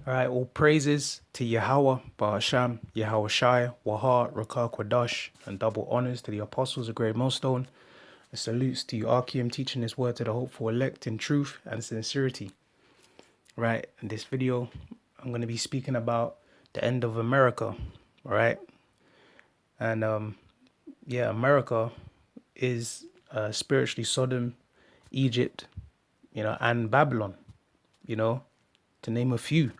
All right, all praises to Yahweh, Bahasham, Yahweh Shai, Wahar, Rakar, Kwadash, and double honors to the apostles of Great Millstone. And salutes to you, Archeum, teaching this word to the hopeful elect in truth and sincerity. Right, in this video, I'm going to be speaking about the end of America. All right, and yeah, America is spiritually Sodom, Egypt, and Babylon, to name a few.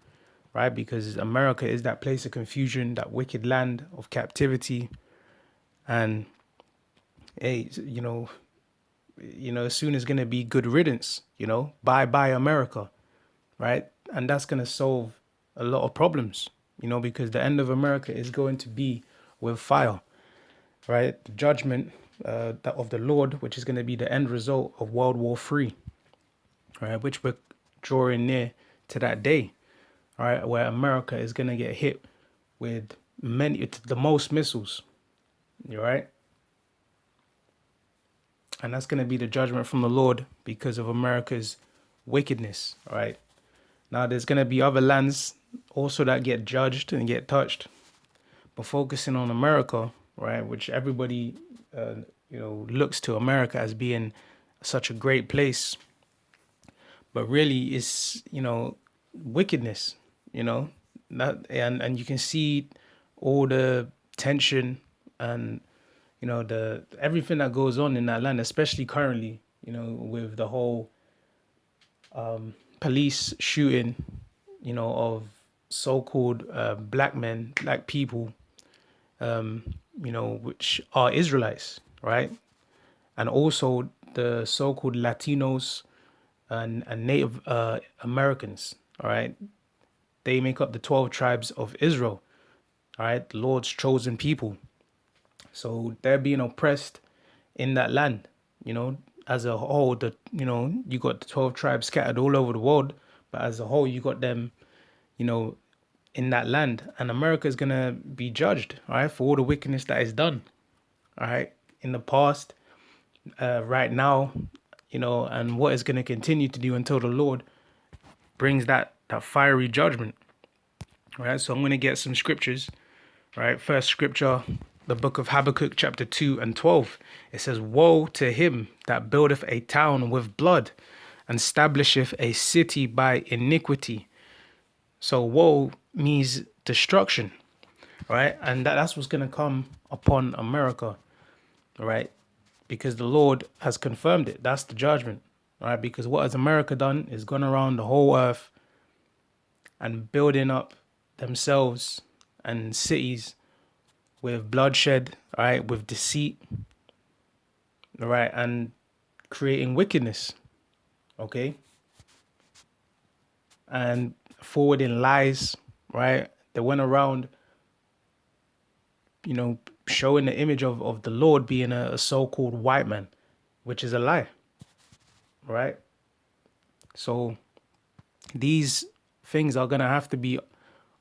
Right? Because America is that place of confusion, that wicked land of captivity. And hey, soon is gonna be good riddance, bye bye America, right? And that's gonna solve a lot of problems, because the end of America is going to be with fire, right? The judgment that of the Lord, which is gonna be the end result of World War III, right? Which we're drawing near to that day, all right, where America is gonna get hit with the most missiles, right? And that's going to be the judgment from the Lord because of America's wickedness, right? Now, there's going to be other lands also that get judged and get touched, but focusing on America, right, which everybody, looks to America as being such a great place, but really is, wickedness, and you can see all the tension and the everything that goes on in that land, especially currently, with the whole police shooting, of so-called black people, which are Israelites, right? And also the so-called Latinos and Native Americans, all right? They make up the 12 tribes of Israel, all right? The Lord's chosen people. So they're being oppressed in that land, as a whole. You got the 12 tribes scattered all over the world, but as a whole, you got them, you know, in that land. And America is going to be judged, all right, for all the wickedness that is done, all right, in the past, right now, and what is going to continue to do until the Lord brings that fiery judgment, all right? So I'm going to get some scriptures. Right, first scripture, the book of Habakkuk, chapter 2 and 12. It says, "Woe to him that buildeth a town with blood, and establisheth a city by iniquity." So, woe means destruction, right? And that's what's going to come upon America, right? Because the Lord has confirmed it. That's the judgment, right? Because what has America done is gone around the whole earth and building up themselves and cities with bloodshed, right, with deceit, right, and creating wickedness, okay, and forwarding lies, right? They went around, showing the image of the Lord being a so-called white man, which is a lie, right? So these things are gonna have to be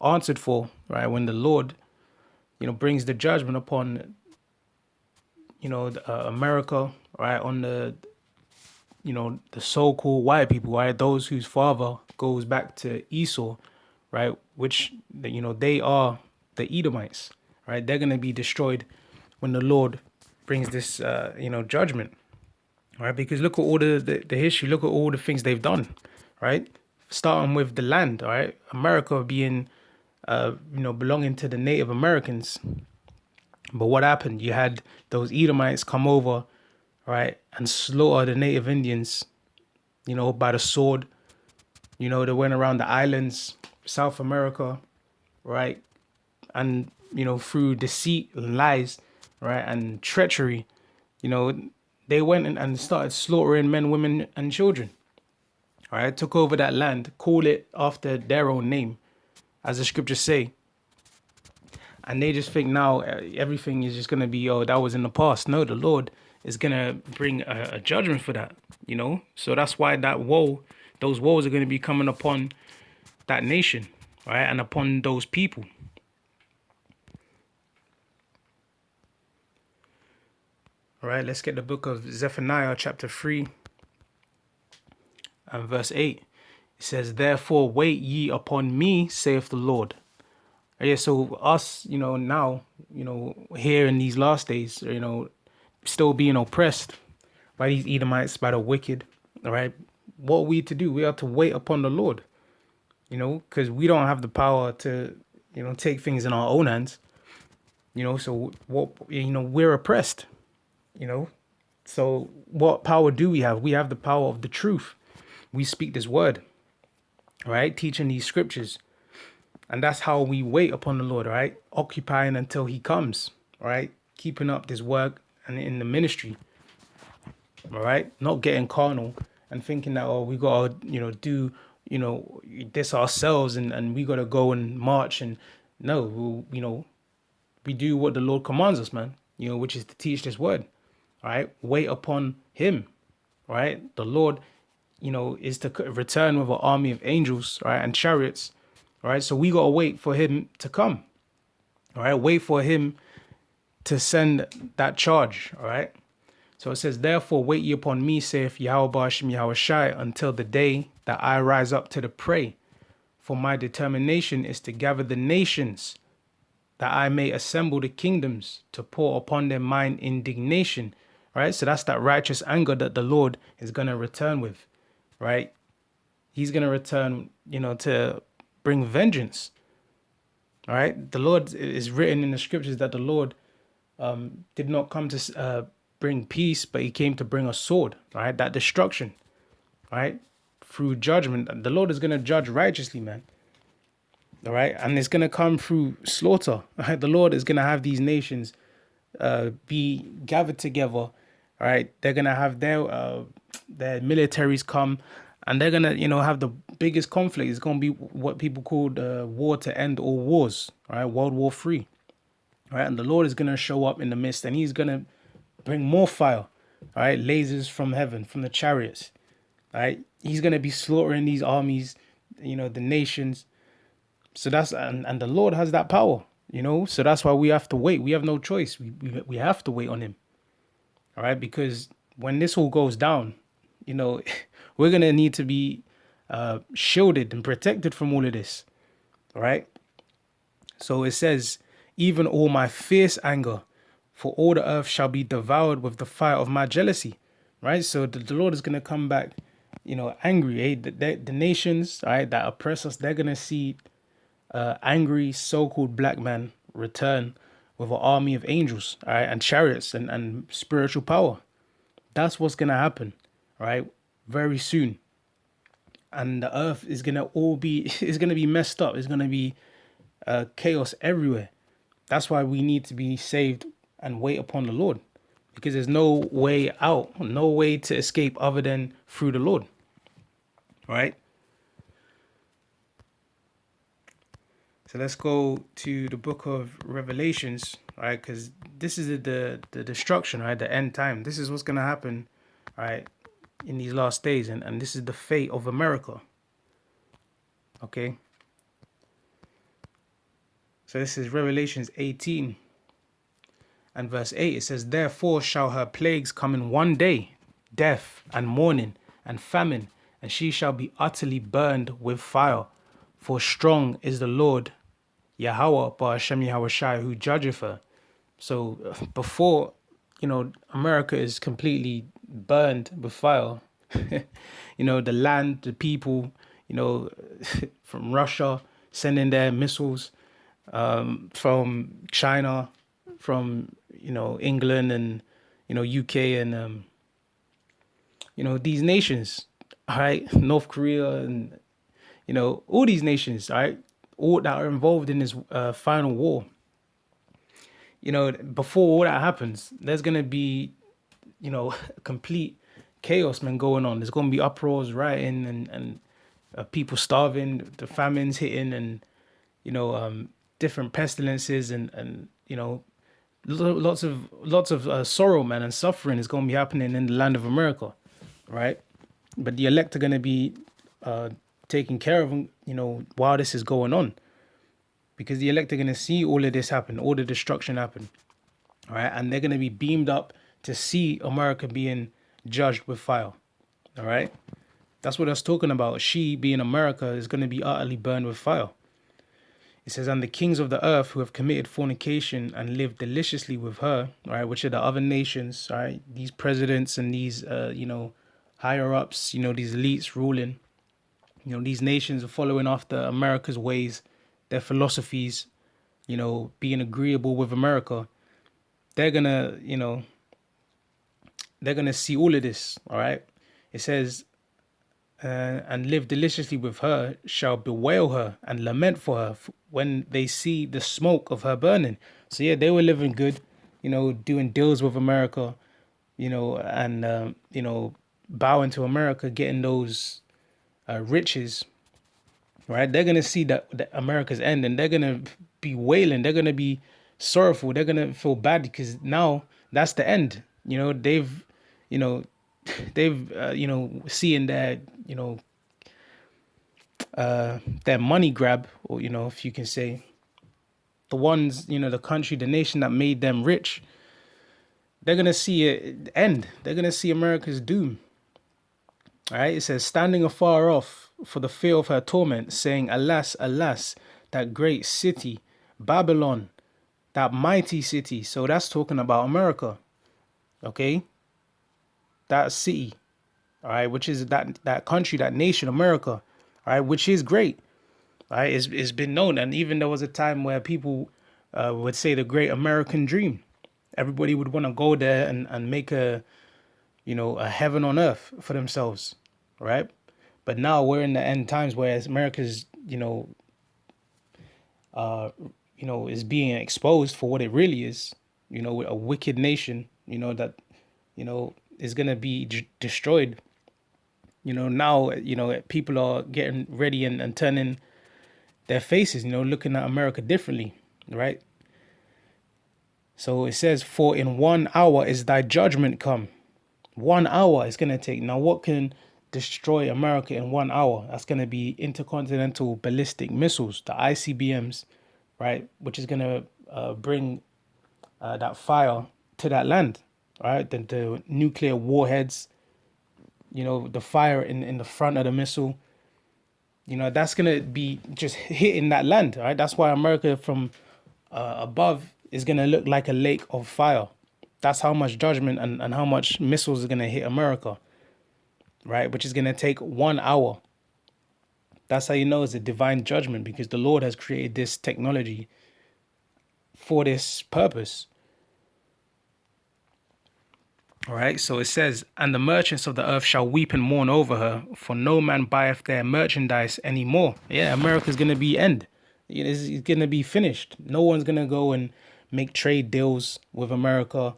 answered for, right, when the Lord, brings the judgment upon, America, right, on the so-called white people, right? Those whose father goes back to Esau, right? Which, they are the Edomites, right? They're going to be destroyed when the Lord brings this, judgment, right? Because look at all the history, look at all the things they've done, right? Starting with the land, all right? America being, belonging to the Native Americans. But what happened? You had those Edomites come over, right, and slaughter the Native Indians, by the sword. They went around the islands, South America, right? And, through deceit and lies, right, and treachery, you know, they went and started slaughtering men, women, and children. All right, took over that land, called it after their own name, as the scriptures say. And they just think now everything is just going to be, oh, that was in the past. No, the Lord is going to bring a judgment for that, So that's why those woes are going to be coming upon that nation, right? And upon those people. All right, let's get the book of Zephaniah, chapter 3 and verse 8. It says, therefore wait ye upon me, saith the Lord. Yeah, so us, now, here in these last days, still being oppressed by these Edomites, by the wicked, all right? What are we to do? We are to wait upon the Lord, because we don't have the power to, take things in our own hands, so we're oppressed, you know? So what power do we have? We have the power of the truth. We speak this word, right? Teaching these scriptures. And that's how we wait upon the Lord, right? Occupying until he comes, right? Keeping up this work and in the ministry, all right? Not getting carnal and thinking that, oh, we got to, do, this ourselves and we got to go and march. And no, we do what the Lord commands us, man, which is to teach this word, all right? Wait upon him, right? The Lord, is to return with an army of angels, right? And chariots. All right, so we got to wait for him to come. All right, wait for him to send that charge. All right, so it says, therefore, wait ye upon me, saith Yahweh Ba'ashem Yahweh Shai, until the day that I rise up to the prey. For my determination is to gather the nations, that I may assemble the kingdoms, to pour upon them mine indignation. All right, so that's that righteous anger that the Lord is going to return with. Right, he's going to return, to bring vengeance. All right. The Lord is written in the scriptures that the Lord did not come to bring peace, but he came to bring a sword. All right. That destruction. All right. Through judgment. The Lord is going to judge righteously, man. All right. And it's going to come through slaughter. All right. The Lord is going to have these nations be gathered together. All right. They're going to have their militaries come. And they're going to, have the biggest conflict. It's going to be what people call war to end all wars, right? World War III, right? And the Lord is going to show up in the midst, and he's going to bring more fire, all right? Lasers from heaven, from the chariots, right? He's going to be slaughtering these armies, the nations. So and the Lord has that power, So that's why we have to wait. We have no choice. We have to wait on him, all right? Because when this all goes down, we're going to need to be shielded and protected from all of this. All right. So it says, even all my fierce anger, for all the earth shall be devoured with the fire of my jealousy. Right. So the Lord is going to come back, angry. Eh? The nations, right, that oppress us, they're going to see angry so-called black man return with an army of angels, all right, and chariots and spiritual power. That's what's going to happen. All right. Very soon. And the earth is going to it's going to be messed up. It's going to be chaos everywhere. That's why we need to be saved and wait upon the Lord, because there's no way out, no way to escape other than through the Lord. All right. So let's go to the book of Revelations, right? Because this is the destruction, right? The end time. This is what's going to happen, right, in these last days. And this is the fate of America. Okay. So this is Revelations 18 and verse 8. It says, therefore shall her plagues come in one day, death and mourning and famine, and she shall be utterly burned with fire. For strong is the Lord, Yahweh Ba'ashem Yahweh Shai, who judgeth her. So before, America is completely burned with fire, the land, the people, from Russia sending their missiles, from China, from, England and, UK and, these nations, all right, North Korea and, all these nations, all right, all that are involved in this final war. Before all that happens, there's going to be, complete chaos, man, going on. There's going to be uproars, rioting, and people starving, the famines hitting, and, different pestilences and lots of sorrow, man, and suffering is going to be happening in the land of America, right? But the elect are going to be taking care of them, while this is going on, because the elect are going to see all of this happen, all the destruction happen, all right? And they're going to be beamed up to see America being judged with fire, all right? That's what that's talking about. She, being America, is going to be utterly burned with fire. It says, and the kings of the earth who have committed fornication and lived deliciously with her, right, which are the other nations, right, these presidents and these, higher ups, these elites ruling, these nations are following after America's ways, their philosophies, being agreeable with America. They're gonna, they're gonna see all of this, all right. It says, and live deliciously with her shall bewail her and lament for her when they see the smoke of her burning. So yeah, they were living good, doing deals with America, and bowing to America, getting those riches, right? They're gonna see that America's end, and they're gonna be wailing. They're gonna be sorrowful. They're gonna feel bad because now that's the end. They've, you know, they've, seeing their, their money grab, or if you can say, the ones, the country, the nation that made them rich. They're gonna see it end. They're gonna see America's doom. All right, it says, standing afar off for the fear of her torment, saying, alas, alas, that great city, Babylon, that mighty city. So that's talking about America, okay? That city, all right, which is that country, that nation, America, all right, which is great, all right? It's been known, and even there was a time where people would say the great American dream. Everybody would want to go there and make a heaven on earth for themselves, right? But now we're in the end times where America's, is being exposed for what it really is, a wicked nation, that, is going to be destroyed. Now, people are getting ready and turning their faces, looking at America differently, right? So it says, for in 1 hour is thy judgment come. 1 hour is going to take. Now, what can destroy America in 1 hour? That's going to be intercontinental ballistic missiles, the ICBMs, right? Which is going to bring that fire to that land, right? The nuclear warheads, the fire in the front of the missile, that's going to be just hitting that land, right? That's why America from above is going to look like a lake of fire. That's how much judgment and how much missiles are going to hit America, right? Which is going to take 1 hour. That's how you know it's a divine judgment, because the Lord has created this technology for this purpose. All right, so it says, and the merchants of the earth shall weep and mourn over her, for no man buyeth their merchandise anymore. Yeah, America's going to be end. It's going to be finished. No one's going to go and make trade deals with America,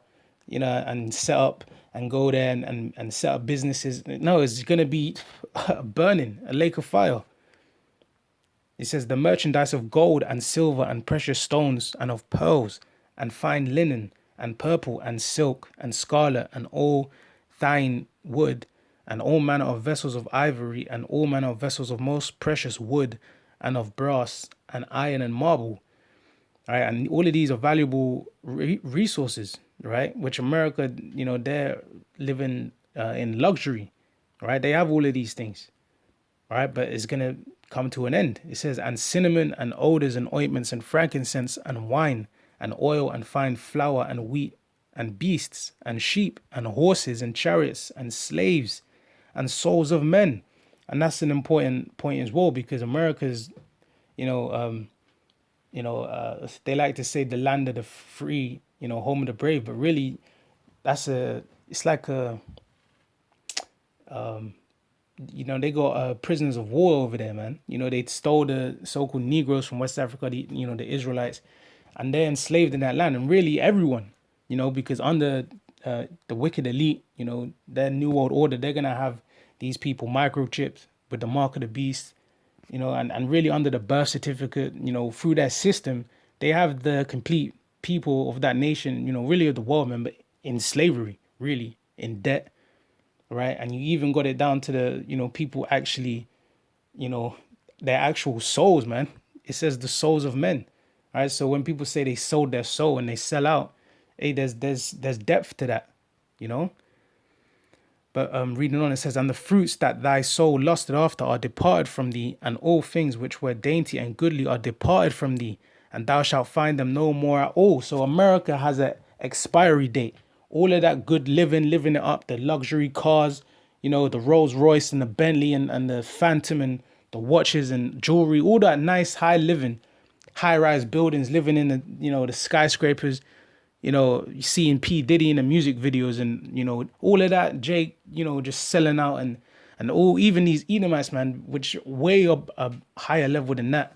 and set up and go there and set up businesses. No, it's going to be burning, a lake of fire. It says, the merchandise of gold and silver and precious stones and of pearls and fine linen and purple and silk and scarlet and all thine wood and all manner of vessels of ivory and all manner of vessels of most precious wood and of brass and iron and marble. All right, and all of these are valuable resources, right? Which America, they're living in luxury, right? They have all of these things, right? But it's going to come to an end. It says, and cinnamon and odors and ointments and frankincense and wine and oil and fine flour and wheat and beasts and sheep and horses and chariots and slaves and souls of men. And that's an important point as well, because America's, they like to say the land of the free, home of the brave, but really it's like they got prisoners of war over there, man. They stole the so-called Negroes from West Africa, the Israelites, and they're enslaved in that land. And really everyone, because under the wicked elite, their new world order, they're going to have these people microchipped with the mark of the beast, and really under the birth certificate, through that system, they have the complete people of that nation, really of the world, man, but in slavery, really, in debt, right? And you even got it down to the, people actually, their actual souls, man. It says the souls of men, right? So when people say they sold their soul and they sell out, hey, there's depth to that, But reading on, it says, and the fruits that thy soul lusted after are departed from thee, and all things which were dainty and goodly are departed from thee, and thou shalt find them no more at all. So America has an expiry date. All of that good living, living it up, the luxury cars, you know, the Rolls Royce and the Bentley and the Phantom and the watches and jewelry, all that nice high living, high rise buildings, living in the, you know, the skyscrapers, you know, seeing P. Diddy in the music videos and, you know, all of that, Jake, you know, just selling out and all, even these Edomites, man, which way up a higher level than that,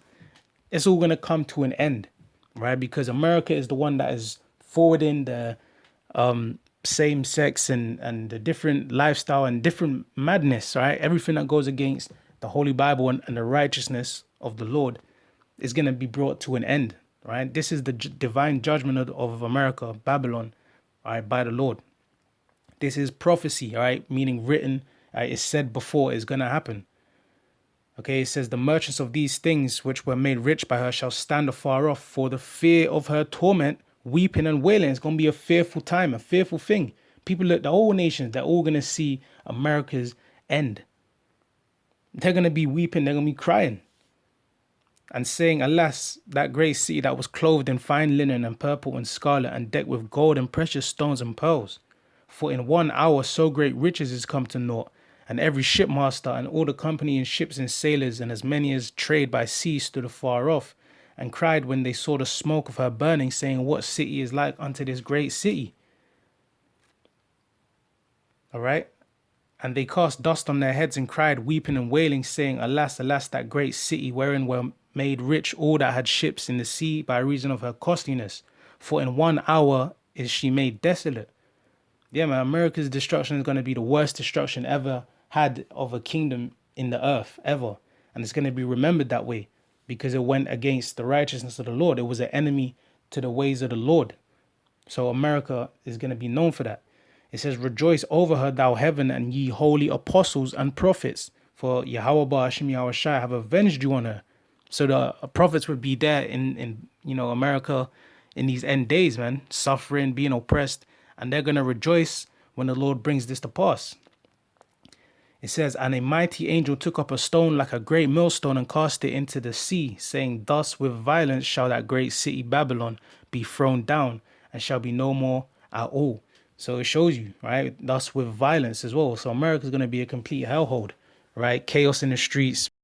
it's all going to come to an end, right? Because America is the one that is forwarding the same sex and the different lifestyle and different madness, right? Everything that goes against the Holy Bible and the righteousness of the Lord is going to be brought to an end, right? This is the divine judgment of America, Babylon, all right, by the Lord. This is prophecy, all right, meaning written, it's said before is going to happen. Okay, it says, the merchants of these things which were made rich by her shall stand afar off for the fear of her torment, weeping and wailing. It's going to be a fearful time, a fearful thing. People, the whole nations, they're all going to see America's end. They're going to be weeping, they're going to be crying and saying, alas, that great city that was clothed in fine linen and purple and scarlet and decked with gold and precious stones and pearls. For in 1 hour so great riches is come to naught, and every shipmaster and all the company in ships and sailors and as many as trade by sea stood afar off, and cried when they saw the smoke of her burning, saying, what city is like unto this great city? All right. And they cast dust on their heads and cried, weeping and wailing, saying, alas, alas, that great city wherein were made rich all that had ships in the sea by reason of her costliness. For in 1 hour is she made desolate. Yeah, man, America's destruction is going to be the worst destruction ever had of a kingdom in the earth, ever. And it's going to be remembered that way because it went against the righteousness of the Lord. It was an enemy to the ways of the Lord. So America is going to be known for that. It says, rejoice over her, thou heaven, and ye holy apostles and prophets, for Yahweh Ba'ashim Yahushai have avenged you on her. So the prophets would be there in you know, America in these end days, man, suffering, being oppressed, and they're going to rejoice when the Lord brings this to pass. It says, and a mighty angel took up a stone like a great millstone and cast it into the sea, saying, thus with violence shall that great city Babylon be thrown down, and shall be no more at all. So it shows you, right? Thus with violence as well. So America is going to be a complete hellhole, right? Chaos in the streets,